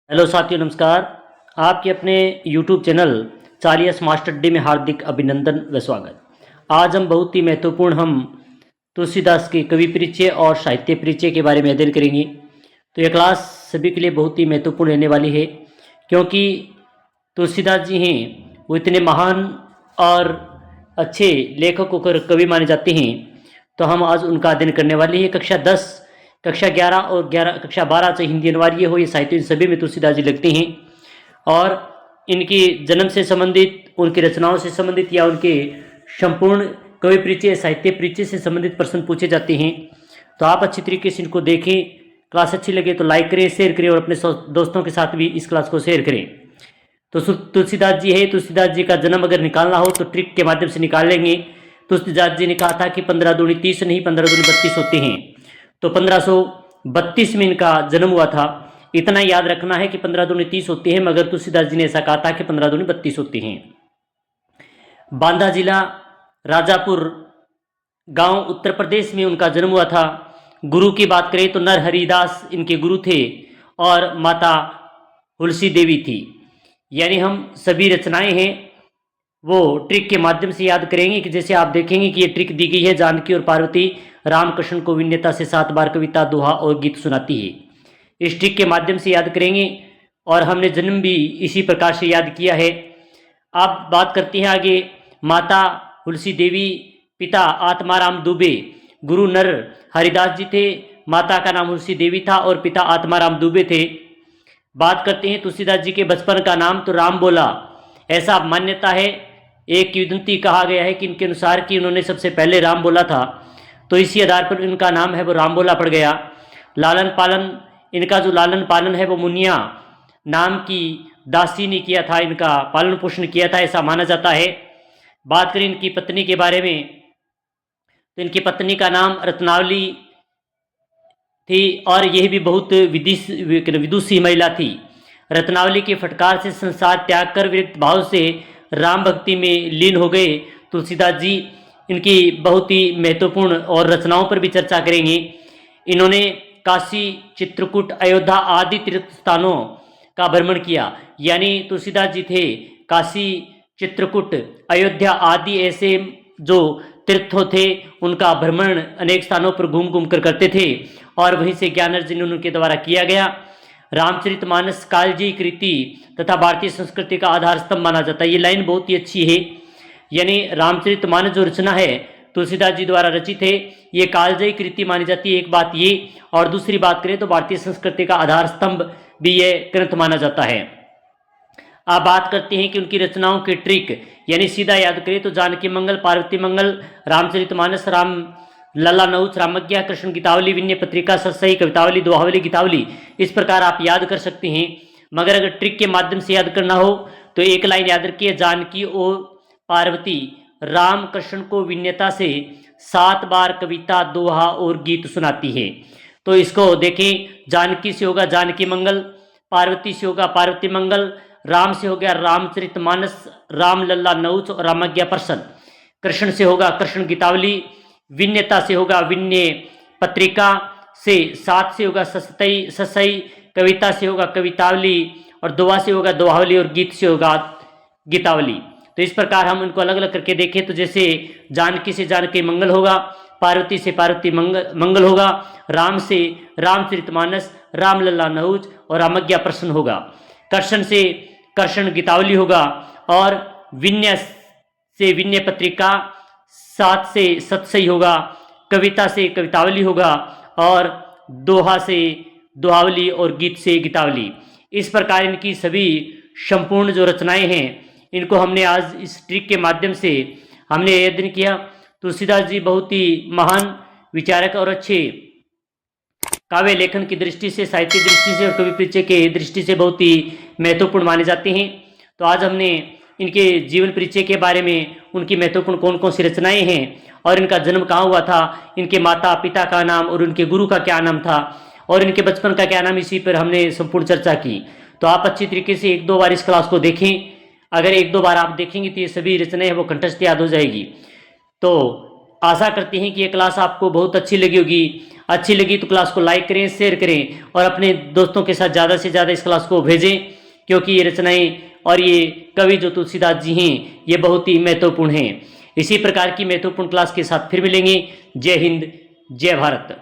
Hello साथियों, नमस्कार। आपके अपने YouTube चैनल चालियस मास्टर डे में हार्दिक अभिनंदन व स्वागत। आज हम बहुत ही महत्वपूर्ण तुलसीदास के कवि परिचय और साहित्य परिचय के बारे में अध्ययन करेंगे। तो यह क्लास सभी के लिए बहुत ही महत्वपूर्ण रहने वाली है, क्योंकि तुलसीदास जी हैं वो इतने महान और अच्छे लेखक होकर कवि माने जाते हैं। तो हम आज उनका अध्ययन करने वाले हैं। कक्षा 10, कक्षा 11 और कक्षा 12 चाहे हिंदी अनिवार्य हो, ये साहित्य इन सभी में तुलसीदास जी लगते हैं। और इनके जन्म से संबंधित, उनकी रचनाओं से संबंधित या उनके संपूर्ण कवि परिचय, साहित्य परिचय से संबंधित प्रश्न पूछे जाते हैं। तो आप अच्छी तरीके से इनको देखें। क्लास अच्छी लगे तो लाइक करें, शेयर करें और अपने दोस्तों के साथ भी इस क्लास को शेयर करें। तो तुलसीदास जी है, तुलसीदास जी का जन्म अगर निकालना हो तो ट्रिक के माध्यम से निकाल लेंगे। तुलसीदास जी ने कहा था कि 15 दूनी 30 नहीं, 15 दूनी 32 होते हैं। तो 1532 में इनका जन्म हुआ था। इतना याद रखना है कि 15 दूनी 30 होते हैं, मगर तुलसीदास जी ने ऐसा कहा था कि 15 दूनी 32 होते हैं। बांदा जिला, राजापुर गांव, उत्तर प्रदेश में उनका जन्म हुआ था। गुरु की बात करें तो नर हरिदास इनके गुरु थे और माता हुलसी देवी थी। यानी हम सभी रचनाएं हैं वो ट्रिक के माध्यम से याद करेंगे। कि जैसे आप देखेंगे कि ये ट्रिक दी गई है, जानकी और पार्वती रामकृष्ण को विन्यता से 7 बार कविता, दोहा और गीत सुनाती है। इस ट्रिक के माध्यम से याद करेंगे और हमने जन्म भी इसी प्रकार से याद किया है। आप बात करते हैं आगे। माता हुलसी देवी, पिता आत्माराम दुबे, गुरु नर हरिदास जी थे, माता का नाम हुलसी देवी था और पिता आत्माराम दुबे थे। बात करते हैं तुलसीदास जी के बचपन का नाम तो राम बोला, ऐसा मान्यता है। एक किंवदंती कहा गया है कि इनके अनुसार कि उन्होंने सबसे पहले राम बोला था, तो इसी आधार पर इनका नाम है वो राम बोला पड़ गया। लालन पालन, इनका जो लालन पालन है वो मुनिया नाम की दासी ने किया था, इनका पालन पोषण किया था, ऐसा माना जाता है। बात करें इनकी पत्नी के बारे में तो इनकी पत्नी का नाम रत्नावली थी और यह भी बहुत विदुषी महिला थी। रत्नावली के फटकार से संसार त्याग कर विरक्त भाव से राम भक्ति में लीन हो गए तुलसीदास जी। इनकी बहुत ही महत्वपूर्ण और रचनाओं पर भी चर्चा करेंगे। इन्होंने काशी, चित्रकूट, अयोध्या आदि तीर्थ स्थानों का भ्रमण किया। यानी तुलसीदास जी थे काशी, चित्रकूट, अयोध्या आदि ऐसे जो तीर्थों थे उनका भ्रमण अनेक स्थानों पर घूम घूम कर करते थे और वहीं से ज्ञान अर्जन उनके द्वारा किया गया। रामचरितमानस कालजयी कृति तथा भारतीय संस्कृति का आधार स्तंभ माना जाता है। ये लाइन बहुत ही अच्छी है। यानी रामचरितमानस जो रचना है तुलसीदास जी द्वारा रचित है, ये कालजयी कृति मानी जाती है। एक बात ये, और दूसरी बात करें तो भारतीय संस्कृति का आधार स्तंभ भी ये ग्रंथ माना जाता है। आप बात करते हैं कि उनकी रचनाओं के ट्रिक, यानी सीधा याद करें तो जानकी मंगल, पार्वती मंगल, रामचरितमानस, राम लला नहुस, रामज्ञा, कृष्ण गीतावली, विनय पत्रिका, सत्सई, कवितावली, दोहावली, गीतावली, इस प्रकार आप याद कर सकते हैं। मगर अगर ट्रिक के माध्यम से याद करना हो तो एक लाइन याद रखिए, जानकी और पार्वती राम कृष्ण को विन्यता से 7 बार कविता, दोहा और गीत सुनाती है। तो इसको देखें, जानकी से होगा जानकी मंगल, पार्वती से होगा पार्वती मंगल, राम से हो गया रामचरितमानस, राम लल्ला नहुस और रामज्ञा प्रसन्न, कृष्ण से होगा कृष्ण गीतावली, विन्यता से होगा विनय पत्रिका, से 7 से होगा ससई, कविता से होगा कवितावली और दोहा से होगा दोहावली और गीत से होगा गीतावली। तो इस प्रकार हम उनको अलग अलग करके देखें तो जैसे जानकी से जानकी मंगल होगा, पार्वती से पार्वती मंगल होगा, राम से रामचरितमानस, राम लल्ला नहुस और रामज्ञा प्रसन्न होगा, कृष्ण से कृष्ण गीतावली होगा और विनय से विनय पत्रिका, 7 से सत्सई होगा, कविता से कवितावली होगा और दोहा से दोहावली और गीत से गीतावली। इस प्रकार इनकी सभी संपूर्ण जो रचनाएं हैं इनको हमने आज इस ट्रिक के माध्यम से हमने अध्ययन किया। तुलसीदास जी बहुत ही महान विचारक और अच्छे काव्य लेखन की दृष्टि से, साहित्य दृष्टि से और कवि परिचय के दृष्टि से बहुत ही महत्वपूर्ण माने जाते हैं। तो आज हमने इनके जीवन परिचय के बारे में, उनकी महत्वपूर्ण कौन कौन सी रचनाएं हैं और इनका जन्म कहाँ हुआ था, इनके माता पिता का नाम और उनके गुरु का क्या नाम था और इनके बचपन का क्या नाम, इसी पर हमने संपूर्ण चर्चा की। तो आप अच्छी तरीके से 1-2 बार इस क्लास को देखें। अगर 1-2 बार आप देखेंगे तो ये सभी रचनाएं वो कंठस्थ याद हो जाएगी। तो आशा करते हैं कि ये क्लास आपको बहुत अच्छी लगी होगी। अच्छी लगी तो क्लास को लाइक करें, शेयर करें और अपने दोस्तों के साथ ज़्यादा से ज़्यादा इस क्लास को भेजें, क्योंकि ये रचनाएं और ये कवि जो तुलसीदास जी हैं ये बहुत ही महत्वपूर्ण हैं। इसी प्रकार की महत्वपूर्ण क्लास के साथ फिर मिलेंगे। जय हिंद, जय भारत।